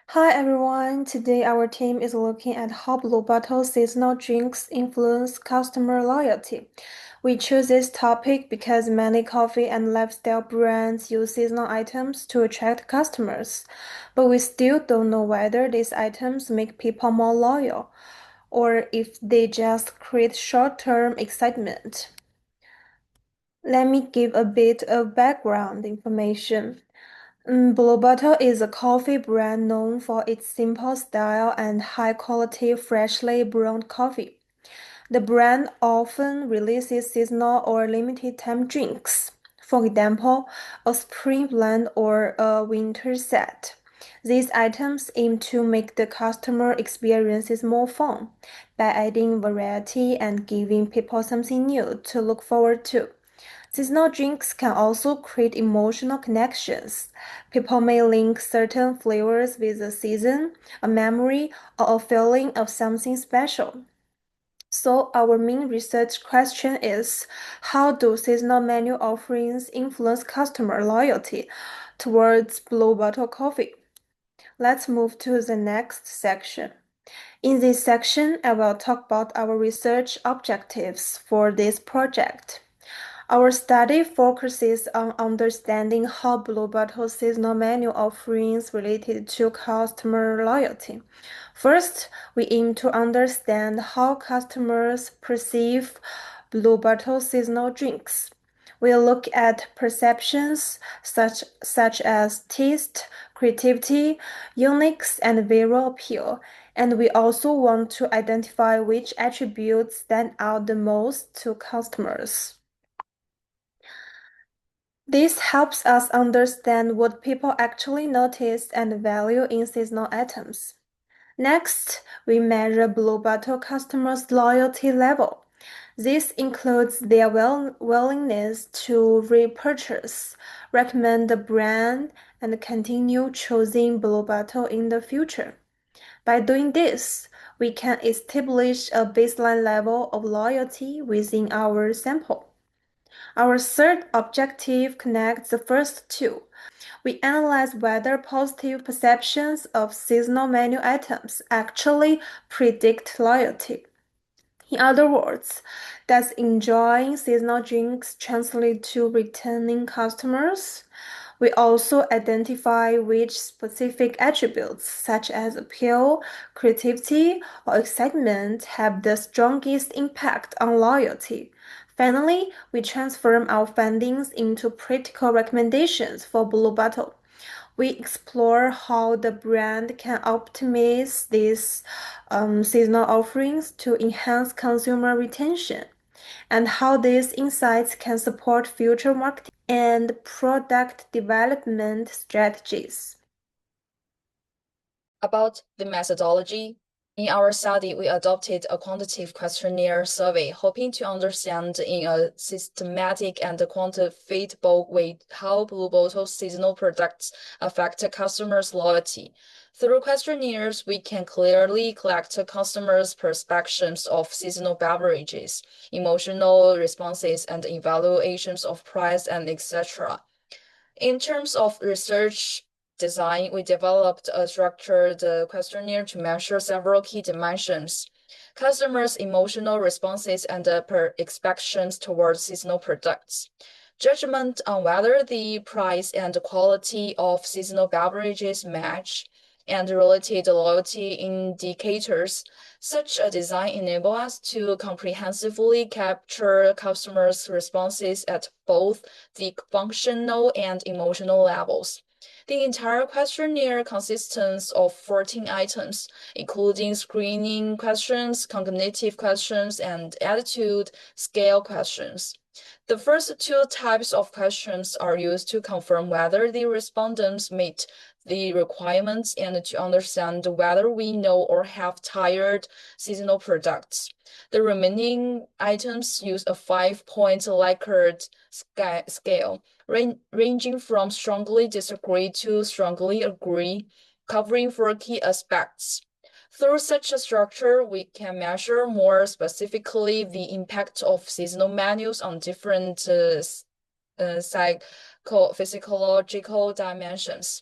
Hi everyone, today our team is looking at how Blue Bottle seasonal drinks influence customer loyalty. We chose this topic because many coffee and lifestyle brands use seasonal items to attract customers, but we still don't know whether these items make people more loyal or if they just create short-term excitement. Let me give a bit of background information. Blue Bottle is a coffee brand known for its simple style and high-quality freshly brewed coffee. The brand often releases seasonal or limited-time drinks, for example, a spring blend or a winter set. These items aim to make the customer experiences more fun by adding variety and giving people something new to look forward to. Seasonal drinks can also create emotional connections. People may link certain flavors with a season, a memory, or a feeling of something special. So, our main research question is, how do seasonal menu offerings influence customer loyalty towards Blue Bottle coffee? Let's move to the next section. In this section, I will talk about our research objectives for this project. Our study focuses on understanding how Blue Bottle seasonal menu offerings related to customer loyalty. First, we aim to understand how customers perceive Blue Bottle seasonal drinks. We look at perceptions such as taste, creativity, uniqueness, and visual appeal, and we also want to identify which attributes stand out the most to customers. This helps us understand what people actually notice and value in seasonal items. Next, we measure Blue Bottle customers' loyalty level. This includes their willingness to repurchase, recommend the brand, and continue choosing Blue Bottle in the future. By doing this, we can establish a baseline level of loyalty within our sample. Our third objective connects the first two. We analyze whether positive perceptions of seasonal menu items actually predict loyalty. In other words, does enjoying seasonal drinks translate to returning customers? We also identify which specific attributes, such as appeal, creativity, or excitement, have the strongest impact on loyalty. Finally, we transform our findings into practical recommendations for Blue Bottle. We explore how the brand can optimize these seasonal offerings to enhance consumer retention, and how these insights can support future marketing and product development strategies. About the methodology, in our study, we adopted a quantitative questionnaire survey, hoping to understand in a systematic and quantifiable way how Blue Bottle seasonal products affect customers' loyalty. Through questionnaires, we can clearly collect customers' perceptions of seasonal beverages, emotional responses, and evaluations of price and etc. In terms of research design, we developed a structured questionnaire to measure several key dimensions: customers' emotional responses and expectations towards seasonal products, judgment on whether the price and quality of seasonal beverages match, and related loyalty indicators. Such a design enables us to comprehensively capture customers' responses at both the functional and emotional levels. The entire questionnaire consists of 14 items, including screening questions, cognitive questions, and attitude scale questions. The first two types of questions are used to confirm whether the respondents meet the requirements and to understand whether we know or have tried seasonal products. The remaining items use a 5-point Likert scale, ranging from strongly disagree to strongly agree, covering 4 key aspects. Through such a structure, we can measure more specifically the impact of seasonal menus on different physiological dimensions.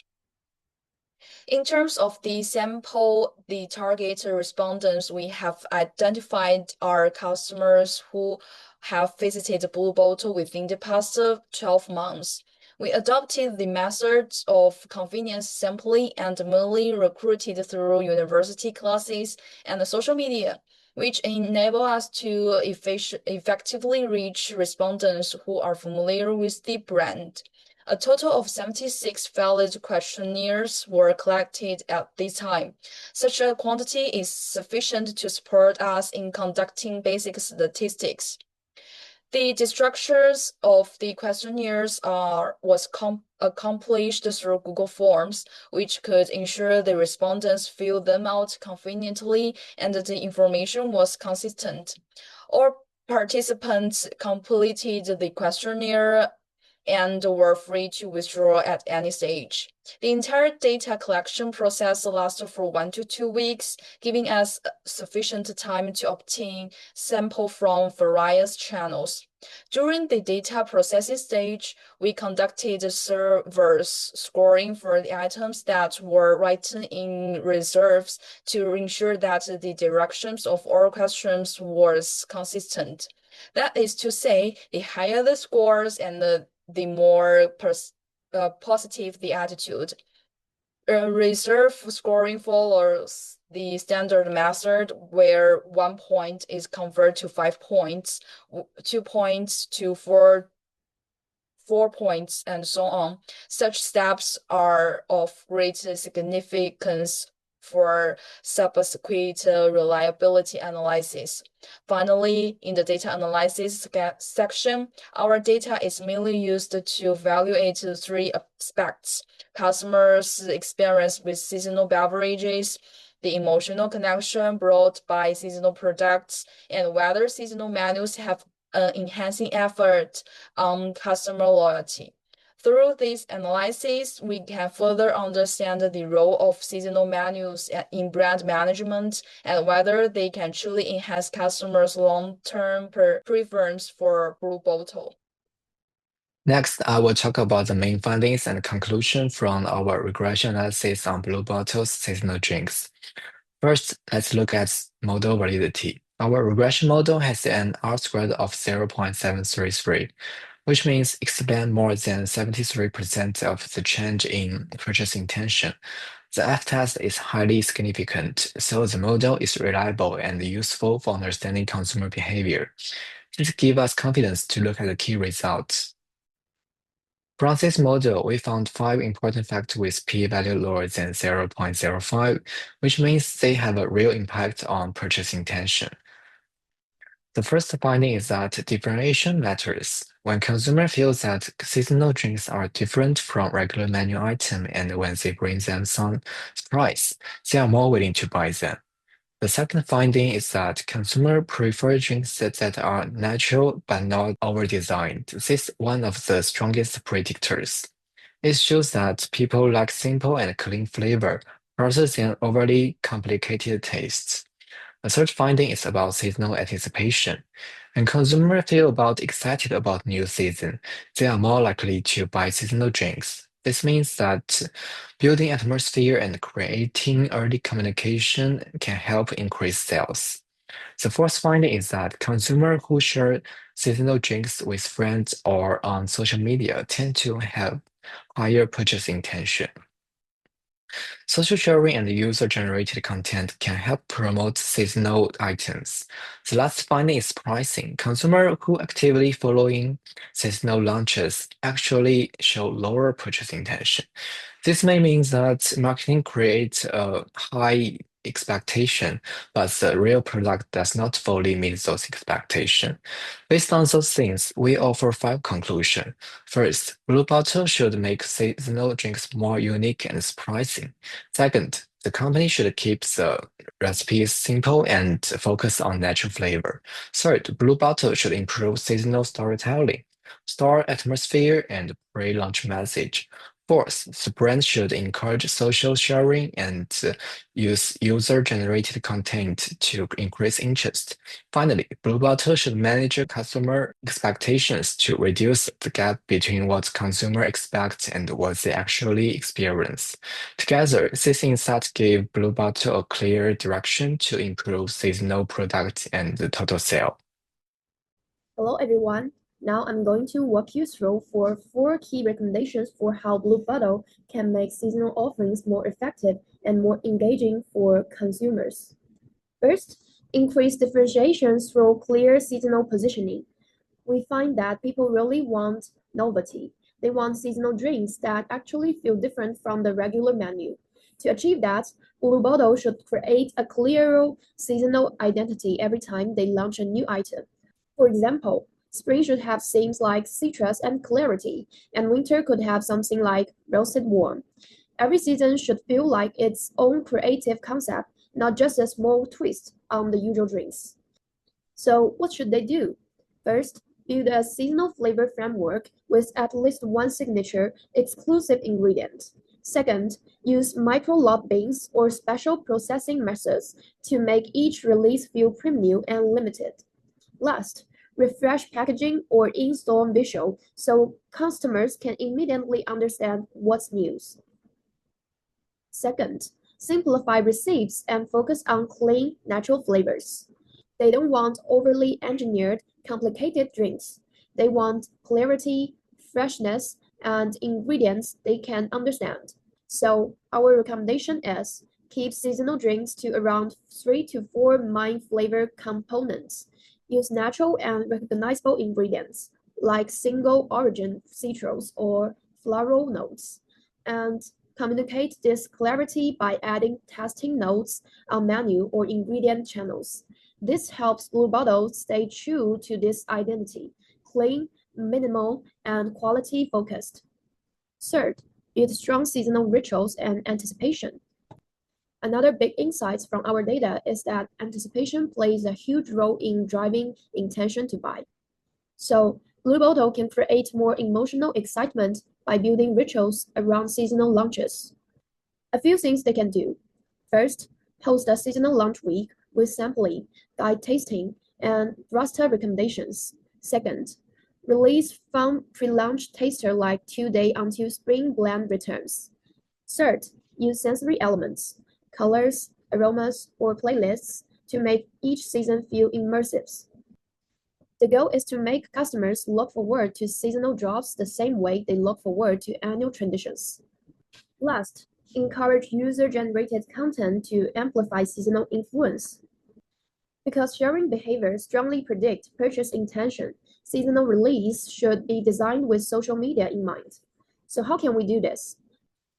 In terms of the sample, the target respondents we have identified are customers who have visited Blue Bottle within the past 12 months. We adopted the methods of convenience sampling and mainly recruited through university classes and social media, which enable us to effectively reach respondents who are familiar with the brand. A total of 76 valid questionnaires were collected at this time. Such a quantity is sufficient to support us in conducting basic statistics. The structures of the questionnaires was accomplished through Google Forms, which could ensure the respondents fill them out conveniently and the information was consistent. All participants completed the questionnaire and were free to withdraw at any stage. The entire data collection process lasted for 1 to 2 weeks, giving us sufficient time to obtain sample from various channels. During the data processing stage, we conducted servers scoring for the items that were written in reserves to ensure that the directions of all questions was consistent. That is to say, the higher the scores and the more positive the attitude. Reserve scoring follows the standard method where 1 point is converted to 5 points, 2 points to 4 points, and so on. Such steps are of great significance for subsequent reliability analysis. Finally, in the data analysis section, our data is mainly used to evaluate three aspects: customers' experience with seasonal beverages, the emotional connection brought by seasonal products, and whether seasonal menus have an enhancing effort on customer loyalty. Through this analysis, we can further understand the role of seasonal menus in brand management and whether they can truly enhance customers' long-term preference for Blue Bottle. Next, I will talk about the main findings and conclusion from our regression analysis on Blue Bottle's seasonal drinks. First, let's look at model validity. Our regression model has an R-squared of 0.733, which means explain more than 73% of the change in purchase intention. The F-test is highly significant, so the model is reliable and useful for understanding consumer behavior. This gives us confidence to look at the key results. From this model, we found 5 important factors with p-value lower than 0.05, which means they have a real impact on purchase intention. The first finding is that differentiation matters. When consumers feel that seasonal drinks are different from regular menu items and when they bring them some surprise, they are more willing to buy them. The second finding is that consumers prefer drinks that are natural but not over-designed. This is one of the strongest predictors. It shows that people like simple and clean flavor rather than overly complicated tastes. The third finding is about seasonal anticipation. When consumers feel excited about new season, they are more likely to buy seasonal drinks. This means that building atmosphere and creating early communication can help increase sales. The fourth finding is that consumers who share seasonal drinks with friends or on social media tend to have higher purchase intention. Social sharing and user-generated content can help promote seasonal items. The last finding is pricing. Consumers who actively following seasonal launches actually show lower purchase intention. This may mean that marketing creates a high expectation, but the real product does not fully meet those expectations. Based on those things, we offer 5 conclusions. First, Blue Bottle should make seasonal drinks more unique and surprising. Second, the company should keep the recipes simple and focus on natural flavor. Third, Blue Bottle should improve seasonal storytelling, store atmosphere, and pre-launch message. Fourth, the brand should encourage social sharing and use user-generated content to increase interest. Finally, Blue Bottle should manage customer expectations to reduce the gap between what consumers expect and what they actually experience. Together, these insights give Blue Bottle a clear direction to improve seasonal product and the total sale. Hello everyone. Now I'm going to walk you through four key recommendations for how Blue Bottle can make seasonal offerings more effective and more engaging for consumers. First, increase differentiation through clear seasonal positioning. We find that people really want novelty. They want seasonal drinks that actually feel different from the regular menu. To achieve that, Blue Bottle should create a clear seasonal identity every time they launch a new item. For example, spring should have themes like citrus and clarity, and winter could have something like roasted warm. Every season should feel like its own creative concept, not just a small twist on the usual drinks. So, what should they do? First, build a seasonal flavor framework with at least one signature, exclusive ingredient. Second, use micro lot beans or special processing methods to make each release feel premium and limited. Last, refresh packaging or in-store visual so customers can immediately understand what's new. Second, simplify recipes and focus on clean, natural flavors. They don't want overly engineered, complicated drinks. They want clarity, freshness, and ingredients they can understand. So, our recommendation is keep seasonal drinks to around 3 to 4 main flavor components. Use natural and recognizable ingredients like single origin citrus or floral notes, and communicate this clarity by adding tasting notes on menu or ingredient channels. This helps Blue Bottle stay true to this identity, clean, minimal, and quality focused. Third, build strong seasonal rituals and anticipation. Another big insight from our data is that anticipation plays a huge role in driving intention to buy. So, Blue Bottle can create more emotional excitement by building rituals around seasonal launches. A few things they can do. First, host a seasonal launch week with sampling, guide tasting, and roster recommendations. Second, release fun pre-launch taster like 2 Day until spring blend returns. Third, use sensory elements, colors, aromas, or playlists to make each season feel immersive. The goal is to make customers look forward to seasonal drops the same way they look forward to annual traditions. Last, encourage user-generated content to amplify seasonal influence. Because sharing behavior strongly predict purchase intention, seasonal release should be designed with social media in mind. So how can we do this?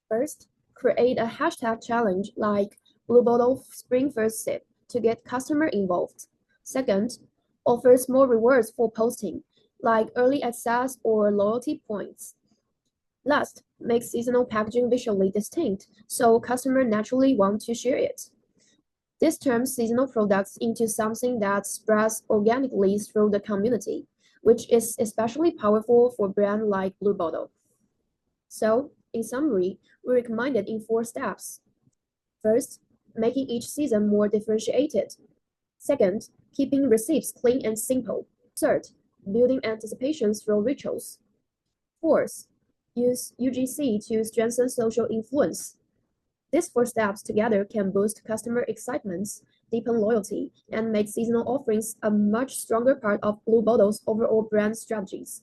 First, create a hashtag challenge like Blue Bottle Spring First Sip to get customer involved. Second, offer small rewards for posting, like early access or loyalty points. Last, make seasonal packaging visually distinct so customers naturally want to share it. This turns seasonal products into something that spreads organically through the community, which is especially powerful for brands like Blue Bottle. So, in summary, we recommend it in 4 steps. First, making each season more differentiated. Second, keeping receipts clean and simple. Third, building anticipation through rituals. Fourth, use UGC to strengthen social influence. These 4 steps together can boost customer excitement, deepen loyalty, and make seasonal offerings a much stronger part of Blue Bottle's overall brand strategies.